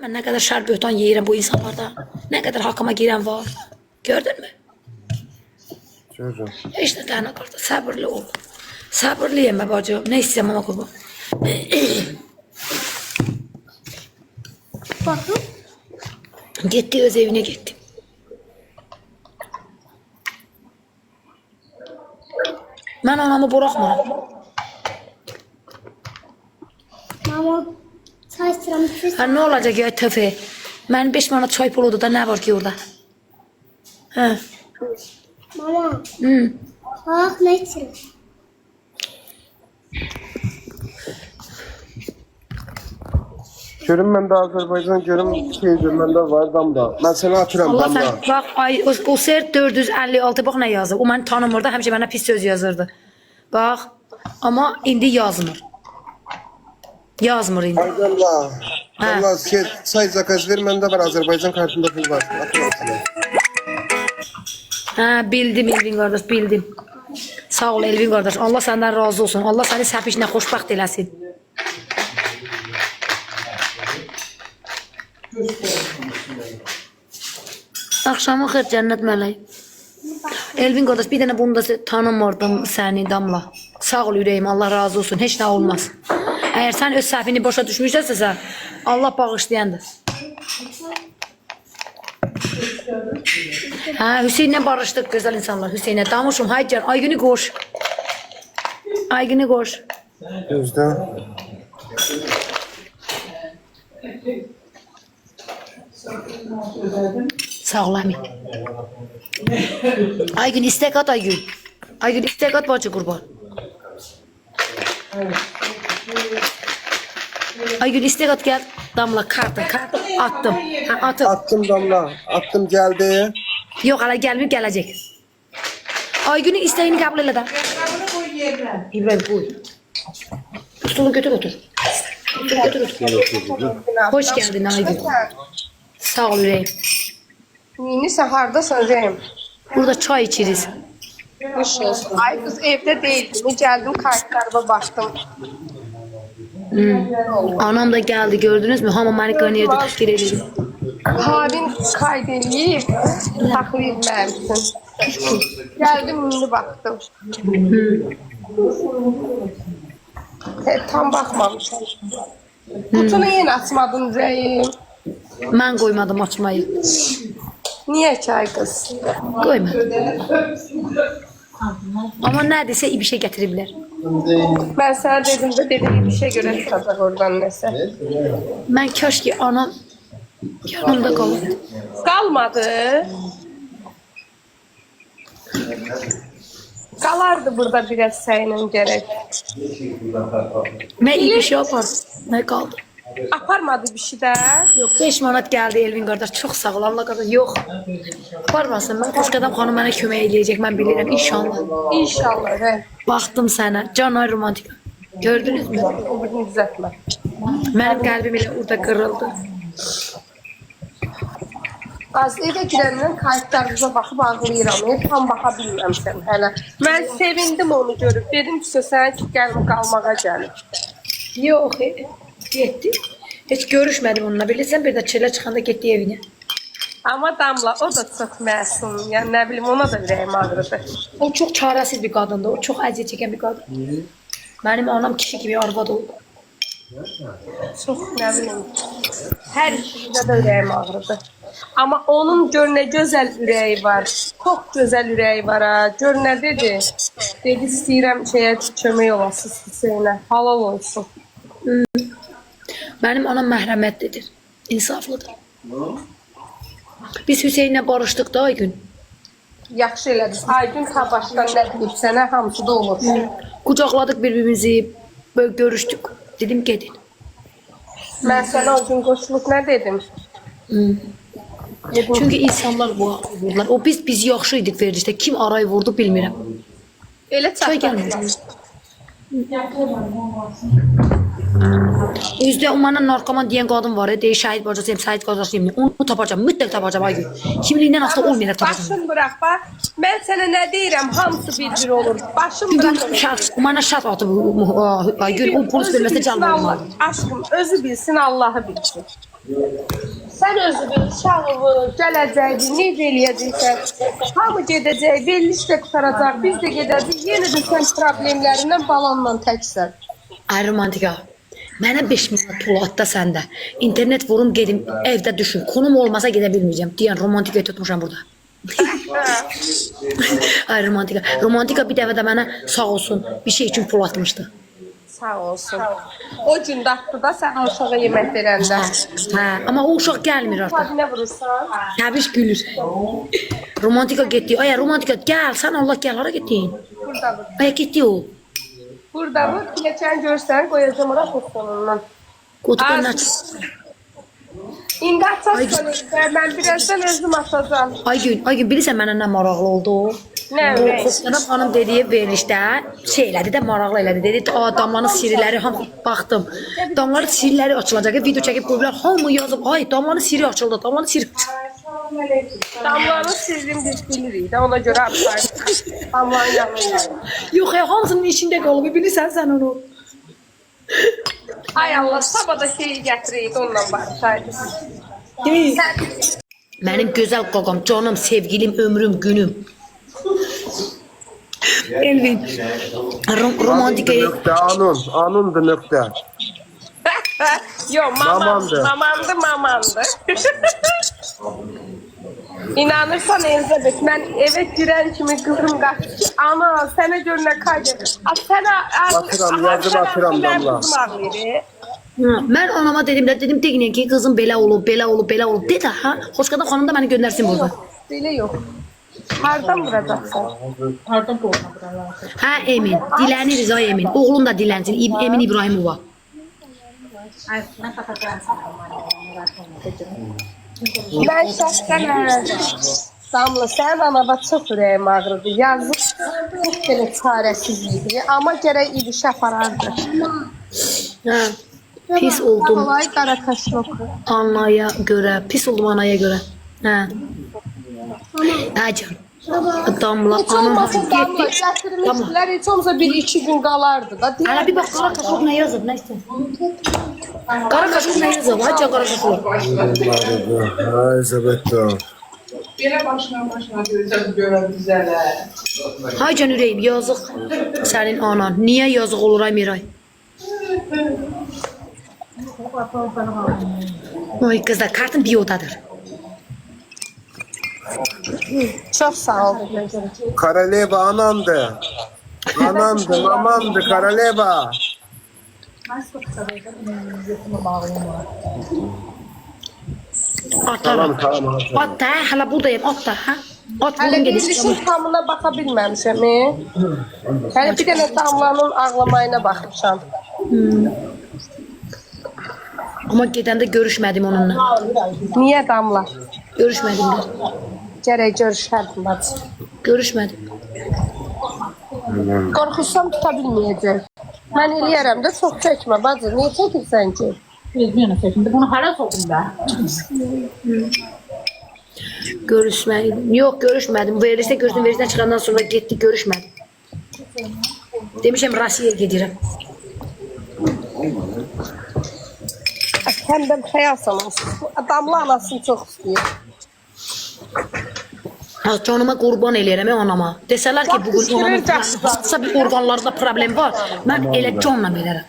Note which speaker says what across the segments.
Speaker 1: Ben ne kadar şerbötan yiyirəm bu insanlarda. Ne kadar hakkıma giren var. Gördün mü?
Speaker 2: Görürüm.
Speaker 1: Heç nə dənə qarda. Səbirli ol. Səbirli yemə bacım. Ne istəyəm ama qurban.
Speaker 3: Bakın.
Speaker 1: Gitti öz evine gitti. Ben anamı bırakmıram.
Speaker 3: Mama çay sıramı
Speaker 1: Ha ne olacak ya töfe? Mənim 5 manat çay puludur da ne var ki orada? Ha.
Speaker 3: Mama.
Speaker 1: Hı.
Speaker 3: Bak ne için?
Speaker 2: Görüm mən də Azərbaycan, görüm məndə var damda. Mən səni atıram
Speaker 1: Allah
Speaker 2: damda.
Speaker 1: sen bak ay o sert 456 bak ne yazır. O məni tanımır da həmişə mənə pis söz yazırdı. Bak ama indi yazmır. Yazmır indi.
Speaker 2: Ay damla.
Speaker 1: Ha.
Speaker 2: Damla çay zakaz ver, məndə var Azərbaycan kartında pul var. Atıram sənə.
Speaker 1: Ha bildim Elvin kardeş bildim. Sağ ol Elvin kardeş. Allah senden razı olsun. Allah seni səpişlə xoşbaxt eləsin. Akşamı xeyir cennet meleği. Elvin kardeş bir tane bunu da tanımırdım seni Damla. Sağ ol yüreğim Allah razı olsun. Hiç ne olmaz. Eğer sen öz səhvini boşa düşmüşsənsə sən Allah bağışlayandır. Ha Hüseyin'le barıştık güzel insanlar. Hüseyin'e damuşum haycan Aygün'ü koş. Aygün'ü koş.
Speaker 2: Gözdə.
Speaker 1: Sağ ol Amin. Aygün istek at Aygün. Aygün istek at bacı kurban. Aygün istek at gel. Damla kartı attım. Ha, attım.
Speaker 2: Attım damla. Attım geldi.
Speaker 1: Yok hala gelmeyip gelecek. Aygün'ün isteğini kabul eyle de. İbrahim koy. Stolu götür otur. Stolu götür otur. Hoş geldin Aygün. Sağ ol yüreğim.
Speaker 4: Neyse hardasan Reyim?
Speaker 1: Burada çay içeriz.
Speaker 4: Hoş olsun. Ay kız evde değildim. Geldim kartlarıma baktım.
Speaker 1: Anam da geldi gördünüz mü? Hamam beni kanıyırdı teşkil edildi.
Speaker 4: Abin kaydedeyip taklayıp vermişsin. Geldim şimdi baktım. Tam bakmamışım. Kutunu yine açmadın Reyim.
Speaker 1: Ben koymadım açmayı.
Speaker 4: Niye çay kız?
Speaker 1: Koymadım. Ama neredeyse iyi bir şey getirebilir.
Speaker 4: Ben sana dedim de dediğim bir şey göre çıkacak oradan neyse.
Speaker 1: Ben keşke anam yanımda kalırdı.
Speaker 4: Kalmadı. Kalardı burada biraz senin gerek.
Speaker 1: Ne iyi bir şey yapardım. Ne kaldı?
Speaker 4: Aparmadı bir şey de.
Speaker 1: Yok 5 manat geldi Elvin kardeş. Çok sağ ol Allah kadar. Yok. Yaparmasın. Ben Koşkadam hanım bana kömək eləyəcək. Ben bilirim inşallah.
Speaker 4: İnşallah. Evet.
Speaker 1: Baktım sana. Canay romantik. Gördünüz mü?
Speaker 4: O birini düzeltme.
Speaker 1: Benim kalbim ile orada kırıldı.
Speaker 4: Qazlıya girəndən kayıtlarınıza baxıb ağlayıram. Tam baxa bilməmişəm hələ. Mən sevindim onu görüb. Dedim ki, sən ki, gəlmə qalmağa gəlir.
Speaker 1: Yok. Gitti. Hiç görüşmedim onunla. Bilirsən bir de çile çıkanda gitti evine.
Speaker 4: Amma Damla, o da çox məsum. Yəni, nə bilim, ona da ürəyim ağrıdı.
Speaker 1: O çok çaresiz bir kadındı. O çok əziyyət çeken bir kadın. Benim anam kişi gibi arvad oldu.
Speaker 4: Çox, nə bilim, hər işimdə də ürəyim ağrıdı. Amma onun gör nə gözəl ürəyi var. Çox gözəl ürəyi var ha. Gör nə dedi? Dedi, istəyirəm şeyə kömək olasınız Hüseynə. Halal olsun.
Speaker 1: Benim anam məhrəmətlidir. İnsaflıdır. Biz Hüseyin'le barıştık da Aygün.
Speaker 4: Yaxşı elədiniz. Aygün Tabaşdan nə deyib sənə hamısı da olur.
Speaker 1: Kucakladık birbirimizi. Böyle görüştük. Dedim gedin.
Speaker 4: Mən sənə o gün qoşulub nə dedim? Dedim,
Speaker 1: Çünkü insanlar bu vurdular. O biz yaxşıydık verilişte. Kim arayı vurdu bilmirəm.
Speaker 4: elə
Speaker 1: Çay
Speaker 4: çatdı.
Speaker 1: gelmedi. Özde o bana narkoman diyen kadın var ya. Deyir şahit bacasıyım, şahit bacasıyım. Onu tapacağım. Mütləq tapacağım Aygün. Kimliğinden asla olmayacak tapacağım.
Speaker 4: Başım bırak bak. Mən sənə nə deyirəm, hamısı bir olur. Başım bırak.
Speaker 1: Şart, o bana şart atıb Aygün. O polis bölmesine
Speaker 4: Özü bilsin
Speaker 1: canlı olmalı.
Speaker 4: Allah. Aşkım, özü bilsin, Allah'ı bilsin. Sən özünün uşağını, gələcəyini necə eləyəcəksən? Hamı gedəcək, veriliş də qutaracaq, biz də gedəcək. Yenə də sən problemlərindən balanla təksən.
Speaker 1: Ay romantika. Mənə 5 milyon pul atda səndə. İnternet vurum gedim evdə düşün. Konum olmasa gedə bilməyəcəm. Deyən romantikayı tutmuşam burada. Ay romantika. Romantika bir dəfə də mənə sağ olsun bir şey üçün pul atmışdı.
Speaker 4: Sağ olsun. O gün datdı da sən uşağa yemək verəndə.
Speaker 1: Hə, amma o uşaq gəlmir artıq.
Speaker 4: Fadinə vurursan.
Speaker 1: Təbiş gülür. Romantika getdi. Ay romantika gəl, sən Allah gəl, hara getdin?
Speaker 4: Buradadır.
Speaker 1: Ay getdi o.
Speaker 4: Burada bu keçən görsən qoyacağım ora fotonundan.
Speaker 1: Qotuqdan aç.
Speaker 4: İndi açacaqsan, mən birazdan özüm açacağım.
Speaker 1: Ay gün bilirsən mənə nə maraqlı oldu?
Speaker 4: Nə?
Speaker 1: Xoşqanam xanım dediyi verilişdə şey elədi də maraqlı elədi. Dedi, damlanın sirləri hamı baxdım. Damlanın sirləri açılacaq. Video çəkib qoyublar. Hamı yazıb, ay damlanın siri açıldı. Damlanın siri.
Speaker 4: Damlanın sirrini biz bilirik də ona görə apar. Damlanın yanında.
Speaker 1: Yox ya, hamısının içində qalıb. Bilirsən sən onu.
Speaker 4: Ay Allah, sabah da şeyi gətirəydi onunla barışaydı.
Speaker 1: Deyil. Mənim gözəl qoqam, canım, sevgilim, ömrüm, günüm. Elvin. Romantikayı.
Speaker 2: Nöqtə, anundur nöqtə.
Speaker 4: Yo,
Speaker 2: Mamandı.
Speaker 4: mamandı. İnanırsan Elizabeth, mən evə girən kimi qızım qaçdı ki, ana, sənə görə nə kaydı.
Speaker 2: Atıram, damla.
Speaker 1: Mən anama dedim deyin ki kızım belə olub. Dedi ha. Xoşqadam xanım da məni göndərsin burada.
Speaker 4: Belə yox. Hardan vuracaqsan?
Speaker 1: Hə Emin, diləniriz ay Emin. Oğlum da dilənsin. Emin İbrahimova.
Speaker 4: Mən şəxsən Damla, sənin anava çox ürəyim ağrıdı. Yazıq çox belə çarəsizlikdir. Amma gərək idiş aparardı.
Speaker 1: Hə. Pis oldum
Speaker 4: Olay qarakaşlıq.
Speaker 1: anaya görə. Pis oldum anaya görə. Hə. Hə canım. Damla
Speaker 4: Heç
Speaker 1: anam
Speaker 4: olmasa Damla
Speaker 1: getdi.
Speaker 4: gətirmişdilər, heç olmasa 1-2 gün qalardı da.
Speaker 1: Hələ bir bax qara kaşıq nə yazıb, nə istəyir? Qara kaşıq nə yazıb? Hacca qara kaşıq.
Speaker 2: Ay Zabetto.
Speaker 5: Belə başına görən düzələ.
Speaker 1: Hay can ürəyim, yazıq sənin anan. Niyə yazıq olur ay Miray? Oy kızlar, kartın bir odadır.
Speaker 4: Çox sağ ol.
Speaker 2: Karaleva anandı. Anandı, mamandı, Karaleva.
Speaker 1: Atarım.
Speaker 2: Tamam.
Speaker 1: At da, hələ buradayım, at da, hə? At
Speaker 4: Hələ
Speaker 1: bulun
Speaker 4: bir
Speaker 1: gedin.
Speaker 4: işin tamına baxa bilməmişəm. Hələ bir dənə Damlanın ağlamayına baxmışam.
Speaker 1: Amma gedəndə görüşmədim onunla.
Speaker 4: Niyə Damla?
Speaker 1: Görüşmədim də.
Speaker 4: Gərək görüşərdim bacı.
Speaker 1: Görüşmədim.
Speaker 4: Qorxursam tuta bilməyəcək. Mən eləyərəm də çox çəkmə bacı. Niyə çəkirsən ki?
Speaker 6: Şimdi bunu hara soktum ben?
Speaker 1: Görüşmədim. Yox, görüşmədim. Verilişdə görüşdüm, verilişdən çıxandan sonra getdi, görüşmədim. Demişəm Rusiyaya gedirəm.
Speaker 4: Sən də xəyalsan olsun. Damla anasını çox istəyir.
Speaker 1: Canıma qurban eləyərəm anama. Desələr ki, bugün anamın hansısa bir orqanlarında problem var, mən elə canla verərəm.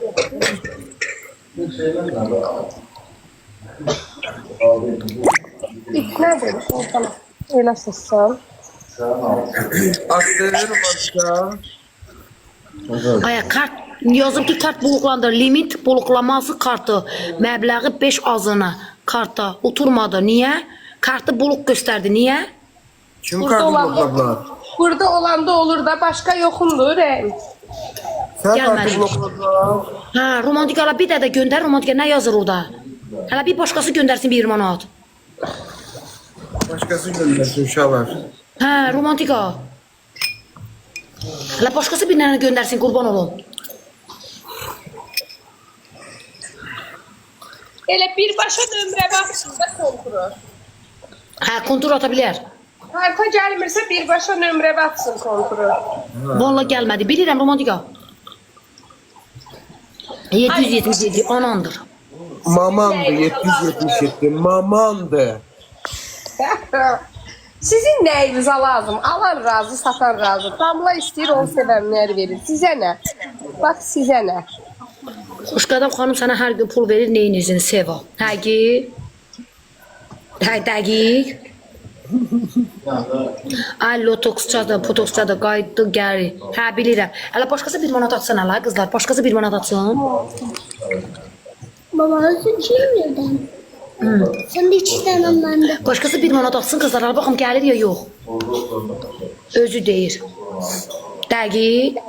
Speaker 4: İlk nədir? Elə səsən.
Speaker 2: Aktörüm başka.
Speaker 1: Aya kart yazıb ki, kart buluqlandır. Limit buluqlaması kartı məbləği 5 azına karta oturmadı. Niyə? Kartı buluq göstərdi. Niyə?
Speaker 2: Kim kartı blokladılar?
Speaker 4: Burada olanda olur da başqa yoxundur.
Speaker 2: Sen
Speaker 1: Gelmedi.
Speaker 2: kartı blokladılar.
Speaker 1: Hə, romantikala bir də göndər. Romantika nə yazır orada? Hələ bir başqası göndərsin 1 manat.
Speaker 2: Başkası göndersin uşaqlar.
Speaker 1: Hə, romantika. Hələ başqası bir dənə göndərsin, qurban olun.
Speaker 4: Elə birbaşa nömrə baxsın da konturur.
Speaker 1: Hə, kontur ata bilər.
Speaker 4: Karta gəlmirsə birbaşa nömrə baxsın konturur.
Speaker 1: Vallahi gəlmədi. Bilirəm romantika. 777 anandır.
Speaker 2: Mamandı 777. Mamandı.
Speaker 4: Sizin nəyinizə lazım? Alan razı, satan razı. Damla istəyir, onu sevənlər verir. Sizə nə? Bax, sizə nə?
Speaker 1: Xoşqadam xanım sənə hər gün pul verir, neyinizin sev o. Həqiq. Dəqiq. Ay lotoksçadır, potoksçadır, qayıtdı, gəri. Hə, bilirəm. Hələ başqası 1 manat atsın hələ, qızlar. Başqası 1 manat atsın.
Speaker 3: Baba özün kim yerden? Sen de 2 tane bende.
Speaker 1: Başqası 1 manat atsın, qızlar. Baxın, gəlir ya, yox. Özü deyir. Dəqiq.